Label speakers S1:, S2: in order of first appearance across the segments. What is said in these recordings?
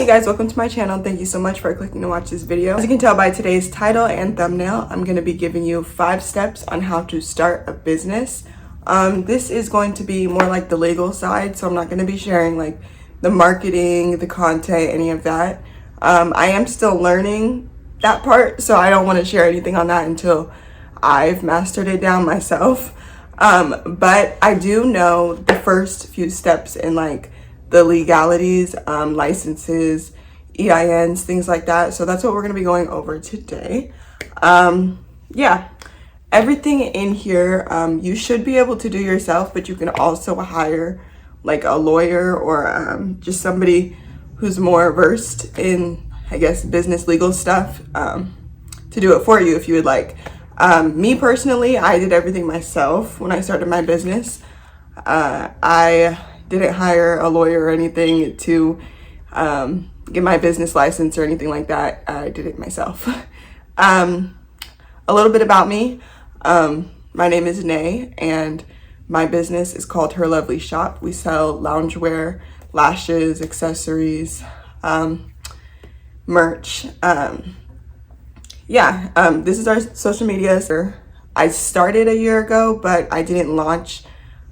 S1: guys, welcome to my channel. Thank you so much for clicking to watch this video. As you can tell by today's title and thumbnail, I'm going to be giving you 5 steps on how to start a business. This is going to be more like the legal side, so I'm not going to be sharing like the marketing, the content, any of that. I am still learning that part, so I don't want to share anything on that until I've mastered it down myself. But I do know the first few steps in like the legalities, licenses, EINs, things like that. So that's what we're going to be going over today. Yeah, everything in here you should be able to do yourself, but you can also hire like a lawyer or just somebody who's more versed in, I guess, business legal stuff to do it for you if you would like. Me personally, I did everything myself when I started my business. I didn't hire a lawyer or anything to get my business license or anything like that. I did it myself. A little bit about me. My name is Nay, and my business is called Her Lovely Shop. We sell loungewear, lashes, accessories, merch. This is our social media. I started a year ago, but I didn't launch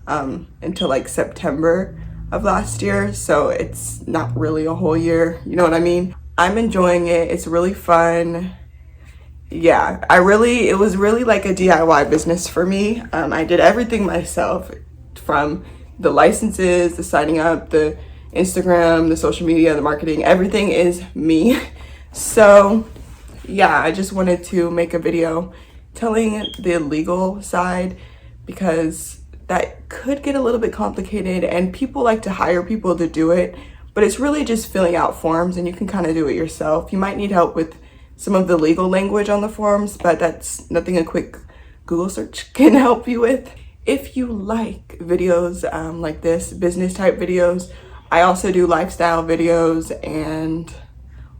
S1: until like September of last year, so it's not really a whole year, you know what I mean? I'm enjoying it. It's really fun. Yeah, it was really like a DIY business for me. I did everything myself, from the licenses, the signing up, the Instagram, the social media, the marketing, everything is me. So yeah, I just wanted to make a video telling the legal side, because that could get a little bit complicated and people like to hire people to do it, but it's really just filling out forms and you can kind of do it yourself. You might need help with some of the legal language on the forms, but that's nothing a quick Google search can help you with. If you like videos like this, business type videos, I also do lifestyle videos and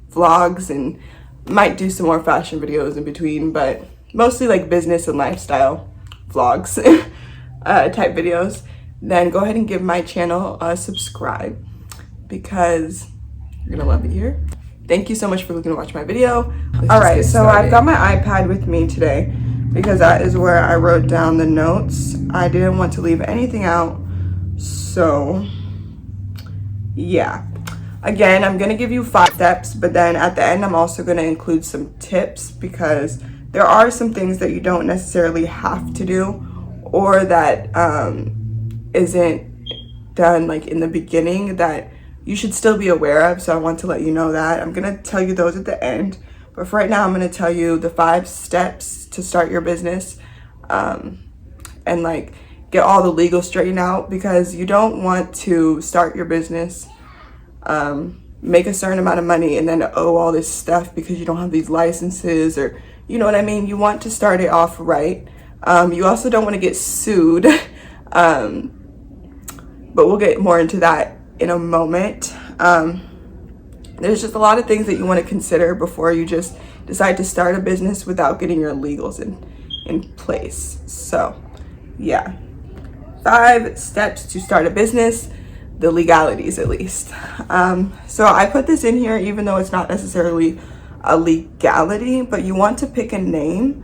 S1: vlogs, and might do some more fashion videos in between, but mostly like business and lifestyle vlogs type videos. Then go ahead and give my channel a subscribe, because you're gonna love it here. Thank you so much for looking to watch my video. All right, so I've got my iPad with me today because that is where I wrote down the notes. I didn't want to leave anything out, so yeah. Again, I'm gonna give you 5 steps, but then at the end I'm also gonna include some tips, because there are some things that you don't necessarily have to do, or that isn't done like in the beginning, that you should still be aware of. So I want to let you know that. I'm gonna tell you those at the end, but for right now I'm gonna tell you the 5 steps to start your business, and like get all the legal straightened out, because you don't want to start your business, make a certain amount of money and then owe all this stuff because you don't have these licenses, or you know what I mean. You want to start it off right. You also don't want to get sued, but we'll get more into that in a moment. There's just a lot of things that you want to consider before you just decide to start a business without getting your legals in place. So yeah, 5 steps to start a business, the legalities at least. So I put this in here even though it's not necessarily a legality, but you want to pick a name.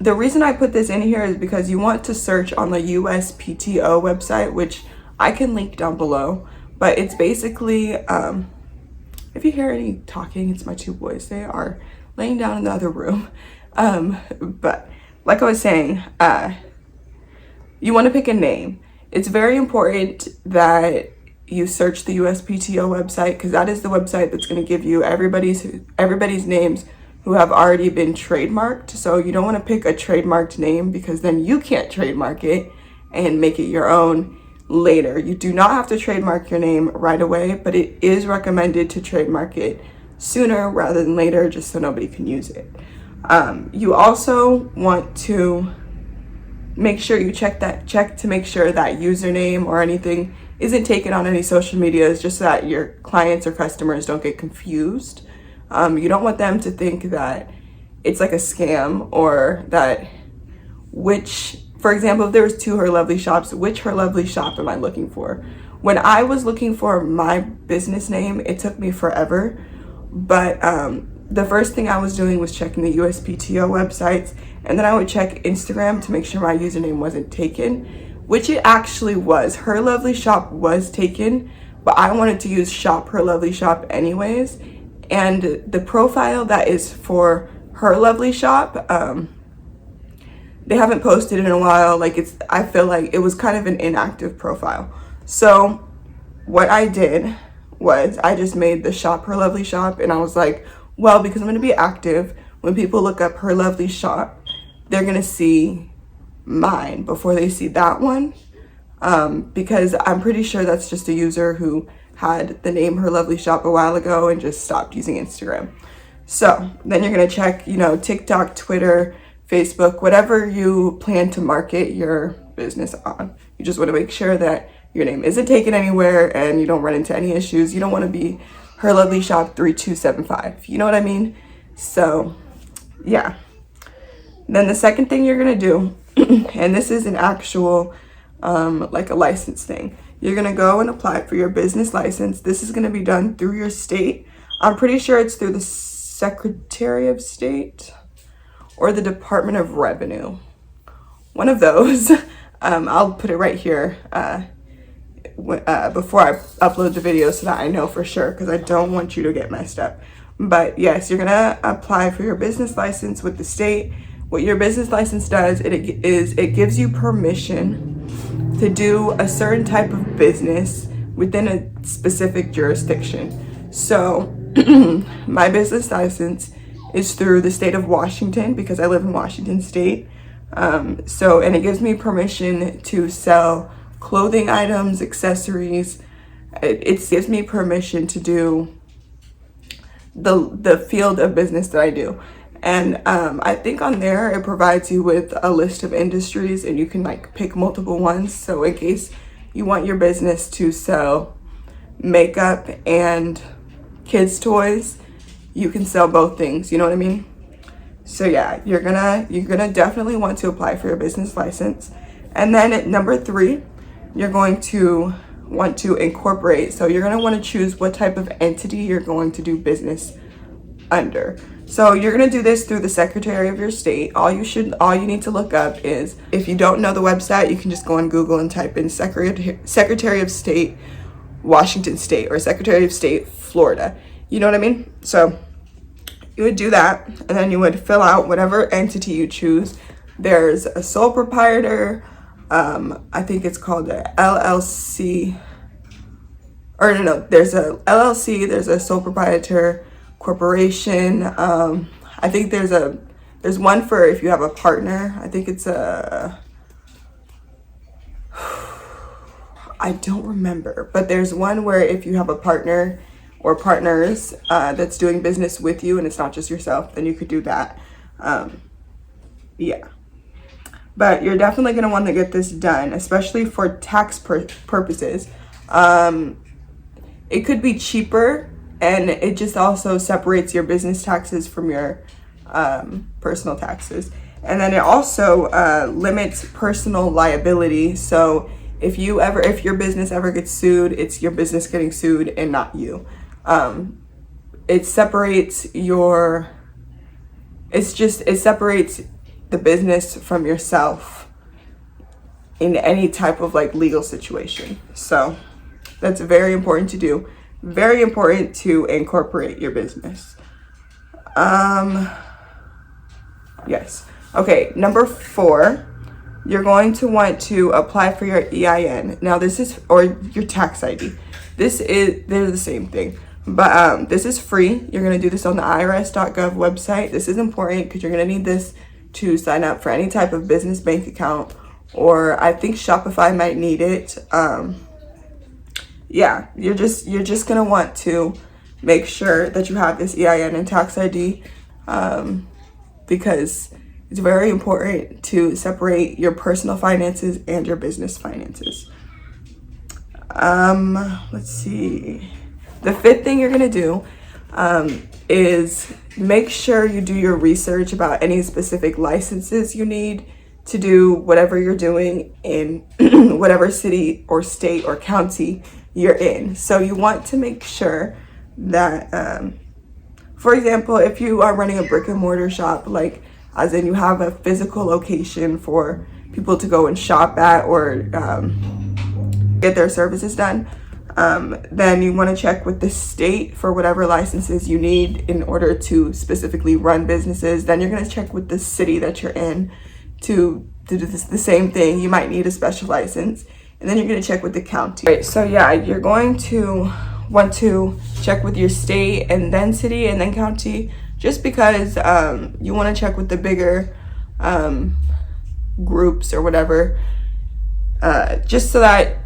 S1: The reason I put this in here is because you want to search on the USPTO website, which I can link down below, but it's basically, if you hear any talking, it's my 2 boys. They are laying down in the other room. But like I was saying, you want to pick a name. It's very important that you search the USPTO website, because that is the website that's going to give you everybody's names who have already been trademarked. So you don't want to pick a trademarked name, because then you can't trademark it and make it your own later. You do not have to trademark your name right away, but it is recommended to trademark it sooner rather than later, just so nobody can use it. You also want to make sure you check to make sure that username or anything isn't taken on any social medias, just so that your clients or customers don't get confused. You don't want them to think that it's like a scam, or that for example, if there was 2 Her Lovely Shops, which Her Lovely Shop am I looking for? When I was looking for my business name, it took me forever. But the first thing I was doing was checking the USPTO websites, and then I would check Instagram to make sure my username wasn't taken, which it actually was. Her Lovely Shop was taken, but I wanted to use Shop Her Lovely Shop anyways. And the profile that is for Her Lovely Shop, they haven't posted in a while. Like, I feel like it was kind of an inactive profile. So what I did was I just made the Shop Her Lovely Shop, and I was like, well, because I'm going to be active, when people look up Her Lovely Shop, they're going to see mine before they see that one, because I'm pretty sure that's just a user who had the name Her Lovely Shop a while ago and just stopped using Instagram. So then you're going to check, TikTok, Twitter, Facebook, whatever you plan to market your business on. You just want to make sure that your name isn't taken anywhere and you don't run into any issues. You don't want to be Her Lovely Shop 3275. You know what I mean? So yeah. Then the second thing you're going to do, and this is an actual like a license thing. You're going to go and apply for your business license. This is going to be done through your state. I'm pretty sure it's through the Secretary of State or the Department of Revenue. One of those. I'll put it right here before I upload the video so that I know for sure, because I don't want you to get messed up. But yes, you're gonna apply for your business license with the state. What your business license does, it gives you permission to do a certain type of business within a specific jurisdiction. So my business license is through the state of Washington because I live in Washington State. And it gives me permission to sell clothing items, accessories. It gives me permission to do the field of business that I do. And I think on there it provides you with a list of industries, and you can like pick multiple ones. So in case you want your business to sell makeup and kids toys, you can sell both things. You know what I mean? So yeah, you're gonna definitely want to apply for your business license. And then at number 3, you're going to want to incorporate. So you're going to want to choose what type of entity you're going to do business under. So you're going to do this through the Secretary of your state. All you need to look up is, if you don't know the website, you can just go on Google and type in Secretary of State Washington State or Secretary of State Florida. You know what I mean? So you would do that, and then you would fill out whatever entity you choose. There's a sole proprietor, I think it's called a LLC, or no, there's a LLC, there's a sole proprietor corporation. I think there's one for if you have a partner. I think it's I don't remember, but there's one where if you have a partner or partners that's doing business with you and it's not just yourself, then you could do that. Yeah. But you're definitely going to want to get this done, especially for tax purposes. It could be cheaper, and it just also separates your business taxes from your personal taxes. And then it also limits personal liability. So if your business ever gets sued, it's your business getting sued and not you. It separates the business from yourself in any type of like legal situation. So that's very important to do. Very important to incorporate your business. Yes. Okay, number 4, you're going to want to apply for your EIN. Now or your tax ID. They're the same thing. But this is free. You're going to do this on the irs.gov website. This is important because you're going to need this to sign up for any type of business bank account, or I think Shopify might need it. Yeah, you're just going to want to make sure that you have this EIN and tax ID because it's very important to separate your personal finances and your business finances. Let's see. The 5th thing you're going to do is make sure you do your research about any specific licenses you need to do whatever you're doing in whatever city or state or county you're in. So you want to make sure that, for example, if you are running a brick and mortar shop, like as in you have a physical location for people to go and shop at or get their services done, then you want to check with the state for whatever licenses you need in order to specifically run businesses. Then you're going to check with the city that you're in to do the same thing. You might need a special license. And then you're going to check with the county. Right, so yeah, you're going to want to check with your state and then city and then county, just because you want to check with the bigger groups or whatever, just so that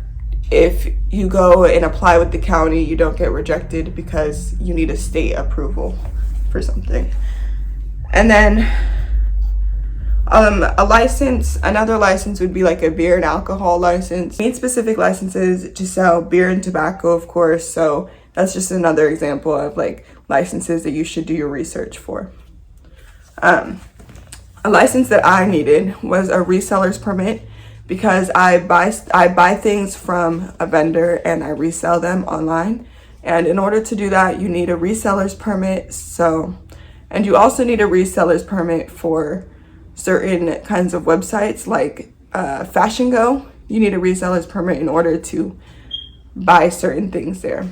S1: if you go and apply with the county, you don't get rejected because you need a state approval for something. And then another license would be like a beer and alcohol license. You need specific licenses to sell beer and tobacco, of course. So that's just another example of like licenses that you should do your research for. A license that I needed was a reseller's permit, because I buy things from a vendor and I resell them online. And in order to do that, you need a reseller's permit. And you also need a reseller's permit for certain kinds of websites like Fashion Go. You need a reseller's permit in order to buy certain things there.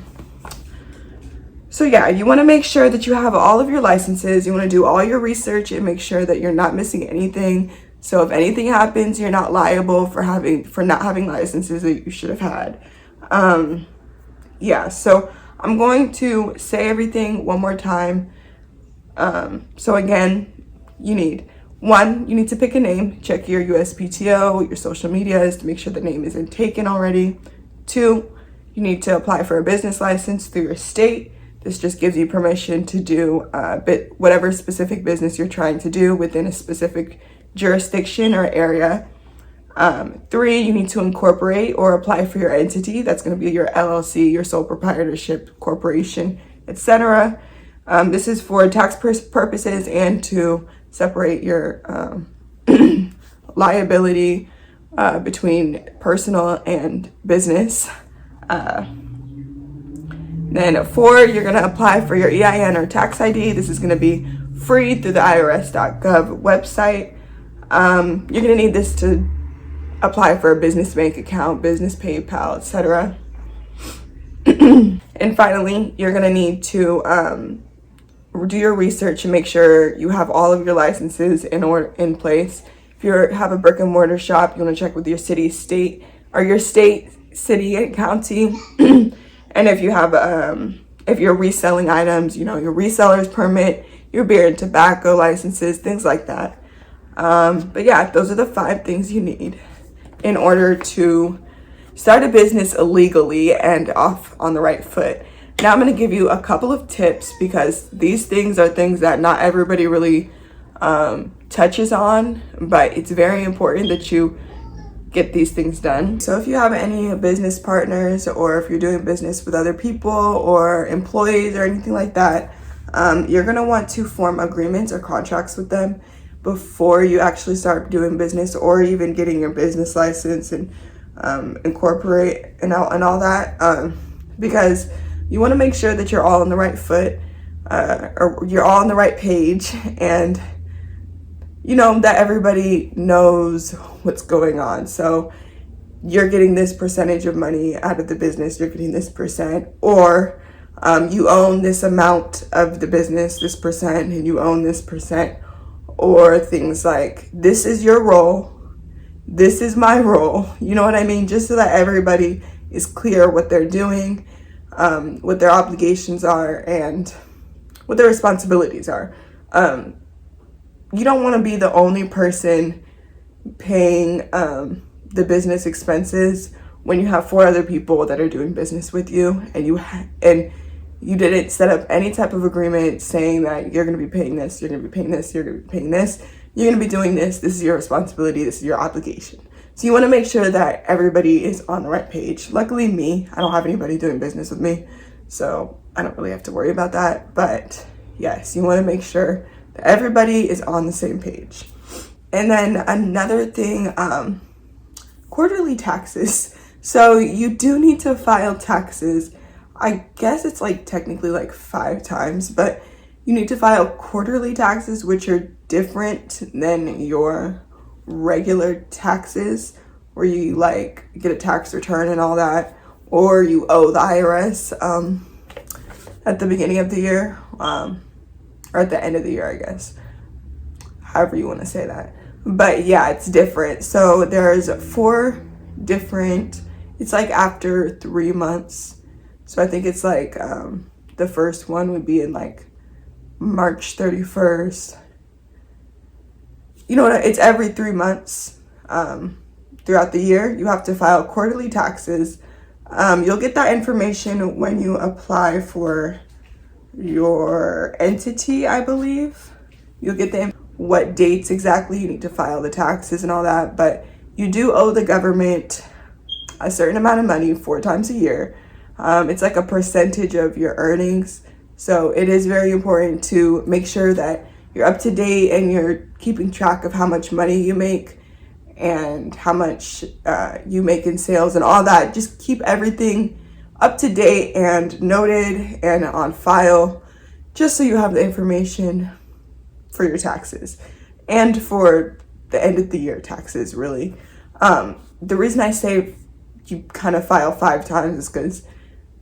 S1: So yeah, you want to make sure that you have all of your licenses. You want to do all your research and make sure that you're not missing anything. So if anything happens, you're not liable for not having licenses that you should have had. Yeah, so I'm going to say everything one more time. So again, you need to pick a name, check your USPTO, your social medias to make sure the name isn't taken already. 2, you need to apply for a business license through your state. This just gives you permission to do whatever specific business you're trying to do within a specific jurisdiction or area. 3, you need to incorporate or apply for your entity. That's going to be your LLC, your sole proprietorship, corporation, etc. This is for tax purposes and to separate your liability between personal and business. Then 4, you're going to apply for your EIN or tax ID. This is going to be free through the irs.gov website. You're going to need this to apply for a business bank account, business PayPal, etc. And finally, you're going to need to do your research and make sure you have all of your licenses in place. If you have a brick and mortar shop, you want to check with your city, city, and county. And if you have, if you're reselling items, your reseller's permit, your beer and tobacco licenses, things like that. But yeah, those are the 5 things you need in order to start a business illegally and off on the right foot. Now I'm going to give you a couple of tips, because these things are things that not everybody really touches on, but it's very important that you get these things done. So if you have any business partners, or if you're doing business with other people or employees or anything like that, you're going to want to form agreements or contracts with them before you actually start doing business, or even getting your business license and incorporate and all that, because you want to make sure that you're all on the right foot, or you're all on the right page, and that everybody knows what's going on. So you're getting this percentage of money out of the business, you're getting this percent, or you own this amount of the business, this percent, and you own this percent, or things like, this is your role, this is my role, you know what I mean? Just so that everybody is clear what they're doing, what their obligations are, and what their responsibilities are. You don't want to be the only person paying the business expenses when you have 4 other people that are doing business with you, and you didn't set up any type of agreement saying that you're going to be paying this, you're going to be paying this, you're going to be paying this, you're going to be doing this is your responsibility, this is your obligation. So you want to make sure that everybody is on the right page. Luckily I don't have anybody doing business with me, so I don't really have to worry about that. But yes, you want to make sure that everybody is on the same page. And then another thing, quarterly taxes. So you do need to file taxes. I guess it's like technically like 5 times, but you need to file quarterly taxes, which are different than your regular taxes, where you like get a tax return and all that, or you owe the IRS at the beginning of the year, or at the end of the year, I guess, however you want to say that. But yeah, it's different. So there's 4 different, it's like after 3 months. So I think it's like the first one would be in like March 31st. You know what, it's every 3 months throughout the year. You have to file quarterly taxes. You'll get that information when you apply for your entity, I believe. You'll get what dates exactly you need to file the taxes and all that, but you do owe the government a certain amount of money 4 times a year. It's like a percentage of your earnings. So it is very important to make sure that you're up to date and you're keeping track of how much money you make and how much you make in sales and all that. Just keep everything up to date and noted and on file, just so you have the information for your taxes and for the end of the year taxes, really. The reason I say you kind of file 5 times is because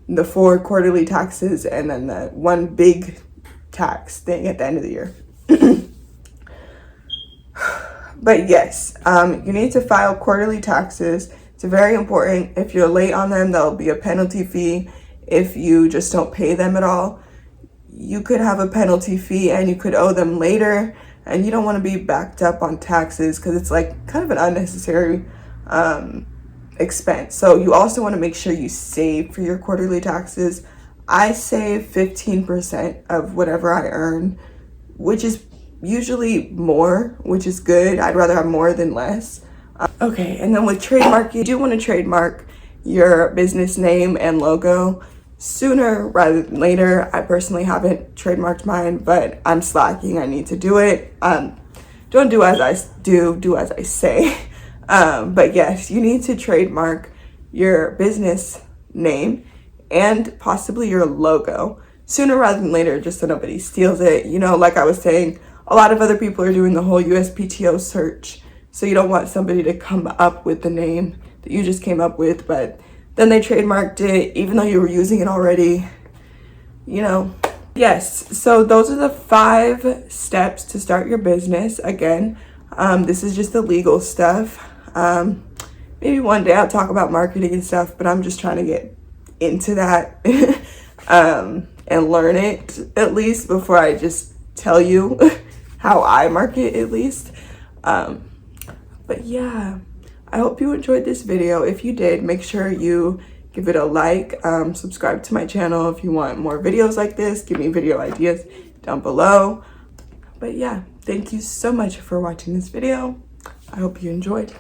S1: the 4 quarterly taxes and then the 1 big tax thing at the end of the year. But yes, you need to file quarterly taxes. It's very important. If you're late on them, there'll be a penalty fee. If you just don't pay them at all, you could have a penalty fee and you could owe them later, and you don't want to be backed up on taxes because it's like kind of an unnecessary expense. So you also want to make sure you save for your quarterly taxes. I save 15% of whatever I earn, which is usually more, which is good. I'd rather have more than less. Okay, and then with trademark, you do want to trademark your business name and logo sooner rather than later. I personally haven't trademarked mine, but I'm slacking. I need to do it. Don't do as I do as I say. But yes, you need to trademark your business name and possibly your logo sooner rather than later, just so nobody steals it. You know, like I was saying, a lot of other people are doing the whole USPTO search, so you don't want somebody to come up with the name that you just came up with, but then they trademarked it even though you were using it already, you know. Yes, so those are the 5 steps to start your business. Again, this is just the legal stuff. Maybe one day I'll talk about marketing and stuff, but I'm just trying to get into that and learn it at least before I just tell you how I market, at least. But yeah, I hope you enjoyed this video. If you did, make sure you give it a like, subscribe to my channel if you want more videos like this. Give me video ideas down below. But yeah, thank you so much for watching this video. I hope you enjoyed.